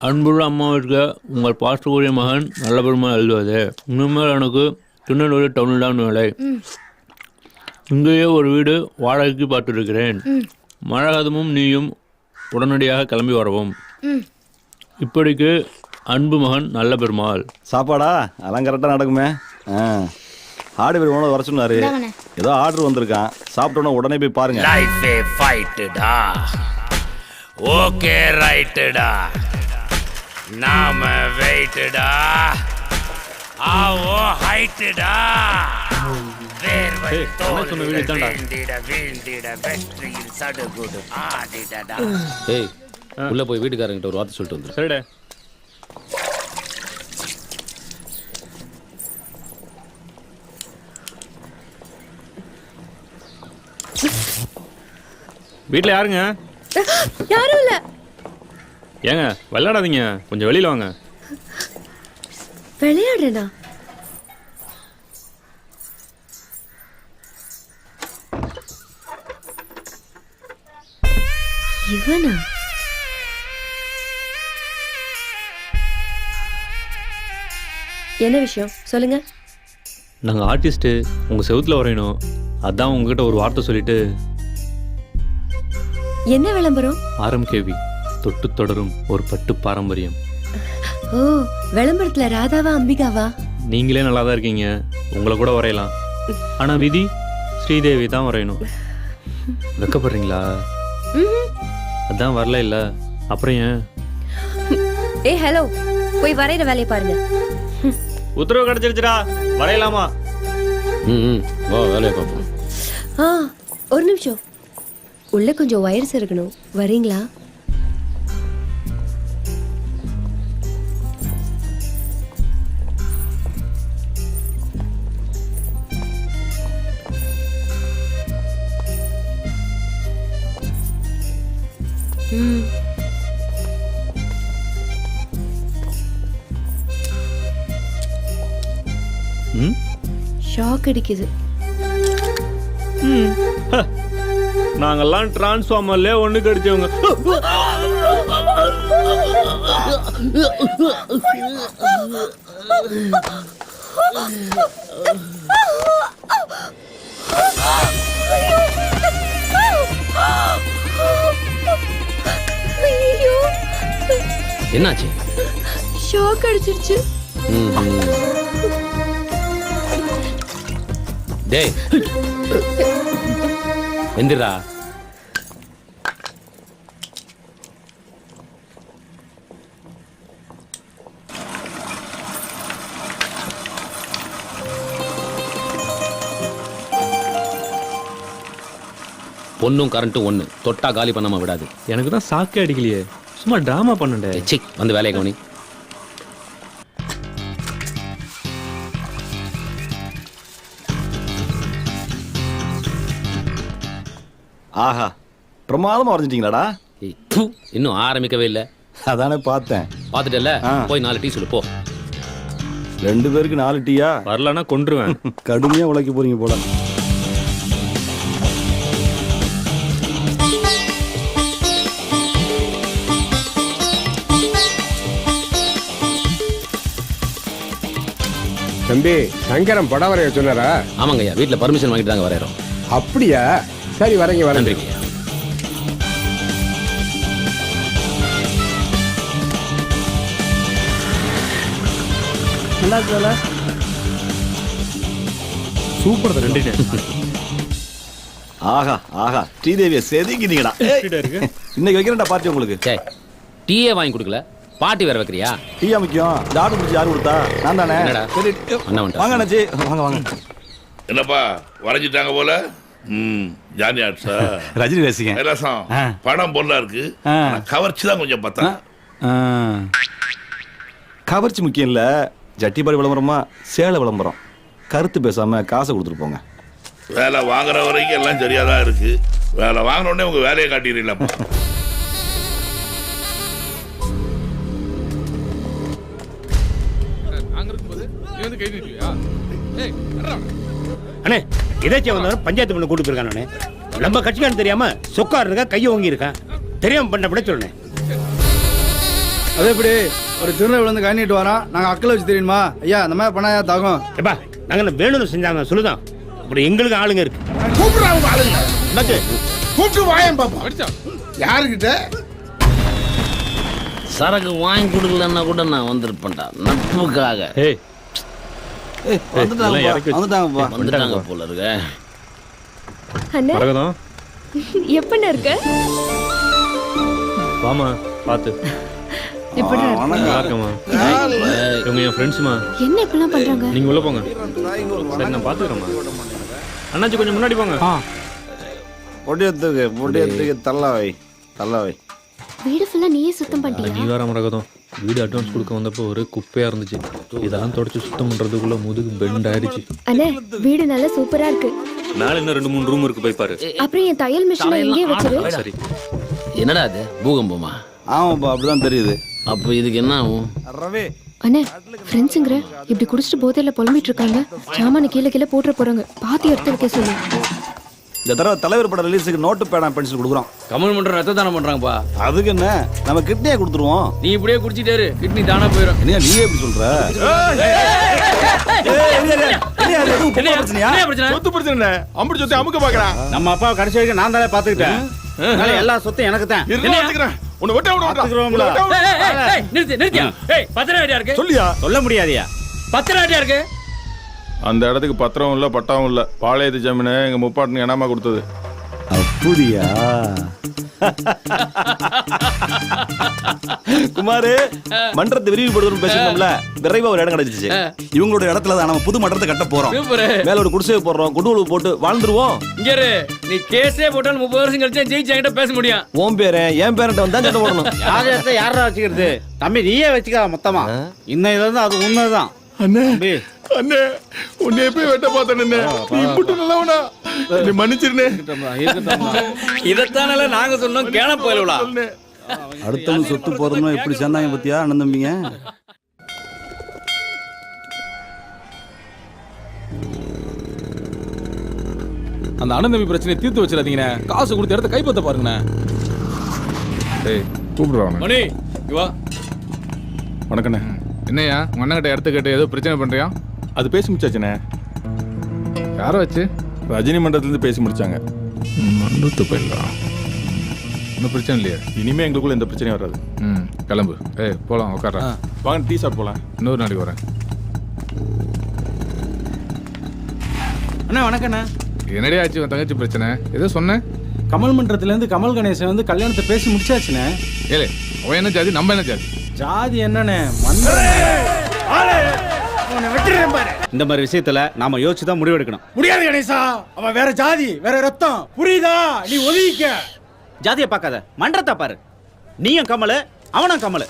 அன்புள்ள அம்மாவிற்கு உங்கள் பாசக்கூடிய மகன் நல்ல பெருமை எழுதுவது. இனிமேல் எனக்கு திருநெல்வேலி டவுனில் தான் வேலை. இங்கேயே ஒரு வீடு வாடகைக்கு பார்த்துருக்கிறேன். மழகதமும் நீயும் உடனடியாக கிளம்பி வரவும். இப்படிக்கு அன்பு மகன் நல்ல பெருமாள். சாப்பாடா அதெல்லாம் கரெக்டாக நடக்குமே. ஆடு பேர் உணவு வர சொன்னாரு. ஏதோ ஆர்டர் வந்திருக்கான். சாப்பிட்டோன்னா உடனே போய் பாருங்க. லைஃபே ஃபைட்டுடா. ஓகே ரைட்டுடா. நாம வெயிட்டுடா. ஆவோ ஹைட்டுடா. வேர்வை தோல்விட வீழ்ந்திட வீழ்ந்திட வெற்றியில் சடுகுடு ஆடிடடா. ஏய் உள்ள போய் வீட்டுக்காரங்கிட்ட ஒரு வார்த்தை சொல்லிட்டு வந்து. சரிடா. வீட்டில் யாருங்க? யாரும் இல்ல. ஏங்க விளையாடாதீங்க, கொஞ்சம் வெளியில் வாங்க. விளையாடுறேனா? இவனா? என்ன விஷயம் சொல்லுங்க. நாங்கள் ஆர்டிஸ்ட்டு, உங்கள் செவுத்தில் வரையணும். அதான் உங்ககிட்ட ஒரு வார்த்தை சொல்லிட்டு. என்ன விளம்பரம்? RMKV தொட்டு தொடரும் ஒரு பட்டு பாரம்பரியம். ஓ, விளம்பரத்துல ராதாவா அம்பிகாவா? நீங்களே நல்லா தான் இருக்கீங்க, உங்களை கூட வரையலாம். ஆனால் விதி ஸ்ரீதேவி தான் வரையணும். வெக்கப்படுறீங்களா? அதான் வரல இல்லை, அப்புறம் ஏன்? ஏய் ஹலோ, போய் வரைகிற வேலையை பாருங்க. உத்தரவு கிடைச்சிருச்சுடா, வரையலாமா? வா வேலையை பார்ப்போம். ஒரு நிமிஷம், உள்ள கொஞ்சம் வயர்ஸ் இருக்கணும், வரீங்களா? ஷாக் அடிக்குது. நாங்கெல்லாம் டிரான்ஸ்ஃபார்மர்ல ஒண்ணு கடிச்சவங்க. என்னாச்சு? ஷாக் அடிச்சிருச்சு. டேய் எந்திரா. பொண்ணும் கரண்ட்டும் ஒன்று, தொட்டா காலி பண்ணாம விடாது. எனக்கு தான் சாக்கே அடிக்கலையே, சும்மா டிராமா பண்ணண்டே. சி, வந்து வேலையை கவனி. ஆஹா, பிரமாதமா வரைஞ்சிட்டீங்களாடா. இன்னும் ஆரம்பிக்கவே இல்லை. அதானே பார்த்தேன். பார்த்துட்டல, போய் 4 டீ சொல்லு போ. 2 பேருக்கு 4 டீயா? வரலன்னா கொன்றுவேன். கடுமையா உழைக்க போறீங்க போல. தம்பி, சங்கரம் படம் வரைய சொன்னாரா? ஆமாங்க ஐயா, வீட்டில் பர்மிஷன் வாங்கிட்டு தாங்க வரையறோம். அப்படியா? சரி, வரேங்க வரேன். நன்றி. சூப்பர் தான், ரெண்டு. ஆஹா ஆஹா, ஸ்ரீதேவியை செதுக்கிட்டீங்கடா. இன்னைக்கு வைக்கிறேன்டா பார்ட்டி உங்களுக்கு. சே, டீயே வாங்கி கொடுக்கல, பார்ட்டி வேற வைக்கிறியா? டீயா முக்கியம். இந்த ஆர்டர் பிடிச்சி யாரு கொடுத்தா? நான் தானே. சரி வாங்க அண்ணாச்சி, வாங்க வாங்க. என்னப்பா வரைஞ்சிட்டாங்க போல. ஜானி ஆர்ட்ஸா? ரஜினி ரசிங்க. ரசம் படம் பொருளா இருக்கு, கவர்ச்சி தான் கொஞ்சம் பார்த்தா. கவர்ச்சி முக்கியம் இல்ல, ஜட்டிபாடி விளம்பரமா சேலை விளம்பரம். கருத்து பேசாம காசை கொடுத்துட்டு போங்க. வேலை வாங்குற வரைக்கும் எல்லாம் சரியாதான் இருக்கு, வேலை வாங்கின உடனே உங்க வேலையை காட்டிடுறீங்களா? அண்ணே, இதைச்சே வந்தாலும் பஞ்சாயத்து பண்ண கூட்டு போயிருக்கானே. நம்ம கட்சிக்காரன் தெரியாம சொக்கார் இருக்கா, கையை ஓங்கி இருக்கான். தெரியாம பண்ண விட சொல்லுனே. அது எப்படி ஒரு திருநெல்வேலி வந்து கை நீட்டு வரோம் நாங்கள் அக்களை வச்சு தெரியுமா ஐயா இந்த மாதிரி பண்ணா தாகும். ஏப்பா நாங்க என்ன வேணும்னு செஞ்சாங்க சொல்லுதான். அப்படி எங்களுக்கு ஆளுங்க இருக்கு. கூப்பிடுறாங்க ஆளுங்க. என்னச்சு? கூப்பிட்டு வாயேன் பாப்பா. யாருக்கிட்ட? சரக்கு வாங்கி கொடுக்கலன்னா கூட நான் வந்திருப்பேன்டா நட்புக்காக. வந்துட்டாங்க போல இருக்க. அண்ணா எப்பண்ணா இருக்க? வாமா பார்த்து. எப்படி இருக்கமா? இவங்க என் ஃப்ரெண்ட்ஸ்மா. என்ன இப்பெல்லாம் பண்றாங்க? நீங்க உள்ள போங்க. சரி நான் பாத்துக்கிறேம்மா. அண்ணாச்சி கொஞ்சம் முன்னாடி போங்க. பொடியத்துக்கு தள்ளவை. வீடு ஃபுல்லா நீயே சுத்தம் பண்ணிட்டியா? நீ வேற மரகதம். வீடு அட்வான்ஸ் கொடுக்க வந்தப்போ ஒரே குப்பையா இருந்துச்சு. இதெல்லாம் தொடச்சு சுத்தம் பண்றதுக்குள்ள முதுகு பெண்ட் ஆயிடுச்சு. அண்ணே வீடு நல்லா சூப்பரா இருக்கு. மேல இன்னும் 2-3 ரூம் இருக்கு போய் பாரு. அப்புறம் என் தையல் மிஷினை இங்கேயே வச்சிரு. சரி. என்னடா அது பூகம்பமா? ஆமாப்பா அப்படிதான் தெரியுது. அப்போ இதுக்கு என்ன ஆகும்? அண்ணே ஃப்ரெண்ட்ஸுங்கிற இப்படி குடிச்சிட்டு போதையில புலம்பிட்டு இருக்காங்க. சாமான கீழே போட்டுற போறாங்க. பாத்தி எடுத்து வைக்க சொல்லு. இந்த தடவை தலைவர் படம் ரிலீஸுக்கு நோட்டு பேனா பென்சில் கொடுக்குறோம். கமல் மன்ற ரத்த தானம் பண்றாங்கப்பா. அதுக்கு என்ன நம்ம கிட்னியே கொடுத்துருவோம். நீ இப்படியே குடிச்சிட்டாரு கிட்னி தானா போயிடும். என்ன நீயே எப்படி சொல்ற? சொத்து பிரச்சனை அம்படி சொத்து அமுக்க பாக்குறான். நம்ம அப்பா கடைசி வரைக்கும் நான் தானே பாத்துக்கிட்டேன். எல்லா சொத்தும் எனக்கு தான். உன்னை வெட்ட நிறுத்தி சொல்லியா சொல்ல முடியாதியா? பத்திரம் ஆட்டியா இருக்கு. அந்த இடத்துக்கு பத்திரம் இல்ல பட்டாவும் இல்ல. பாளையத்து ஜமீன் எங்க முப்பாட்டுக்கு என்னமா கொடுத்தது. அப்படியா குமாரு? மன்றத்தை விரிவுபடுத்தணும் பேசணும்ல, விரைவா ஒரு இடம் கிடைச்சிச்சு. இவங்களோட இடத்துல தான் நம்ம புது மன்றத்தை கட்ட போறோம். மேல ஒரு குடிசையை போடுறோம், குடுவலு போட்டு வாழ்ந்துருவோம். இங்க நீ கேஸே போட்டாலும் 30 வருஷம் கழிச்சு ஜெயிச்சு என்கிட்ட பேச முடியும். உன் பேரு என் பேரண்ட வந்தா சண்டை போடணும். யாரா வச்சுக்கிறது? தம்பி நீயே வச்சுக்க மொத்தமா. இன்னும் இதுல அது உண்மைதான். அண்ணே அண்ணே உன்னை போய் வெட்ட பார்த்தேன். நீ இப்படி நல்லவனா? நீ மன்னிச்சிருனே. இதத்தானால நாங்க சொன்னோம் கேன போயிடலாம். அடுத்தவங்க சொத்து போறோம்னா எப்படி சேர்ந்தாங்க பத்தியா அண்ணன் தம்பிங்க? அந்த அண்ணன் தம்பி பிரச்சனையை தீர்த்து வச்சிடாதீங்கண்ணே. காசு கொடுத்த இடத்த கைப்பற்ற பாருங்கண்ணே. கூப்பிடுவாங்க. மணி வா. வணக்கண்ணே. என்னையா உங்க அண்ணன் கிட்ட இடத்த கேட்டு ஏதோ பிரச்சனை பண்றியா? அது பேசி முடிச்சாச்சுண்ணே. யாரை வச்சு? ரஜினி மன்றத்துலேருந்து பேசி முடிச்சாங்க. மண்டத்து போயிடலாம். ஒன்றும் பிரச்சனை இல்லையா? இனிமே எங்களுக்குள்ள எந்த பிரச்சனையும் வராது. கிளம்பு. போலாம் உட்கார. வாங்க டீ சாப்பிட்டு போலாம். இன்னொரு நாளைக்கு வரேன். அண்ணா வணக்கண்ணா. என்னடியா ஆச்சு உன் தங்கச்சி பிரச்சனை? ஏதோ சொன்னேன். கமல் மன்றத்துலேருந்து கமல் கணேசன் வந்து கல்யாணத்தை பேசி முடிச்சாச்சுண்ணே. ஏலே அவன் என்ன ஜாதி நம்ம என்ன ஜாதி? ஜாதி என்னண்ணே? இந்த மாதிரி விஷயத்துல நாம யோசிச்சு தான் முடிவு எடுக்கணும். முடியாது கணேசா, அவன் வேற ஜாதி வேற ரத்தம், புரியுதா? நீ ஒதுக்கிக்க. ஜாதியை பார்க்காத, மன்றத்தை பாரு. நீயும் கமல், அவனும் கமல்.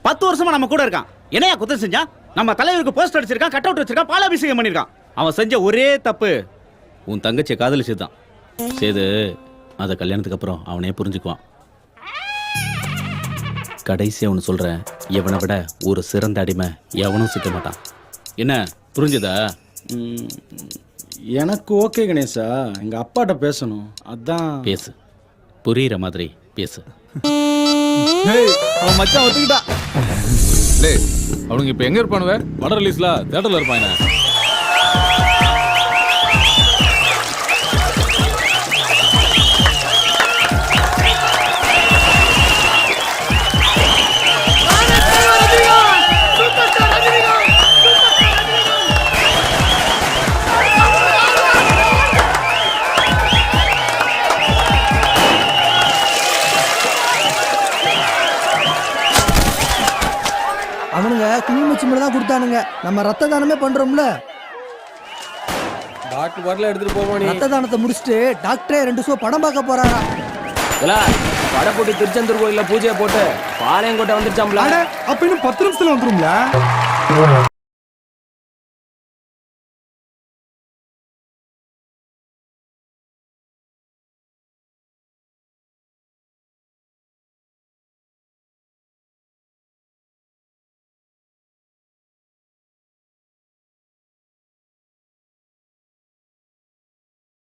10 வருஷமா நம்ம கூட இருக்கான். என்னையா குத்தம் செஞ்சான்? நம்ம தலைவருக்கு போஸ்ட் அடிச்சிருக்கான், கட் அவுட் வச்சிருக்கான், பாலாபிஷேகம் பண்ணிருக்கான். அவன் செஞ்ச ஒரே தப்பு உன் தங்கச்சியை காதலிச்சுதான். சேது அதை கல்யாணத்துக்கு அப்புறம் அவனே புரிஞ்சுக்குவான். கடைசி அவனு சொல்றேன், எவனை விட ஒரு சிறந்த அடிமை எவனும் சிக்க மாட்டான். என்ன புரிஞ்சுதா? எனக்கு ஓகே கணேசா, எங்க அப்பாட்ட பேசணும். அதான் பேசு, புரியுற மாதிரி பேசு. அவன் மச்சான் ஒத்துக்கிட்டா. அவனுங்க இப்ப எங்க இருப்பானுவ? வட ரிலீஸ்ல தியேட்டர்ல இருப்பாங்க. அவனுங்க குங்குமச்சி மட்டும் தான் கொடுத்தானுங்க. நம்ம ரத்த தானமே பண்றோம்ல. டாக்டர் வரல எடுத்துட்டு போவோம். ரத்த தானத்தை முடிச்சுட்டு டாக்டரே 2 ஷோ படம் பார்க்க போறாரா. படம் போட்டு திருச்செந்தூர் கோயில்ல பூஜையை போட்டு பாளையங்கோட்டை வந்துருச்சாம்ல. அப்ப இன்னும் 10 நிமிஷத்துல வந்துரும்ல.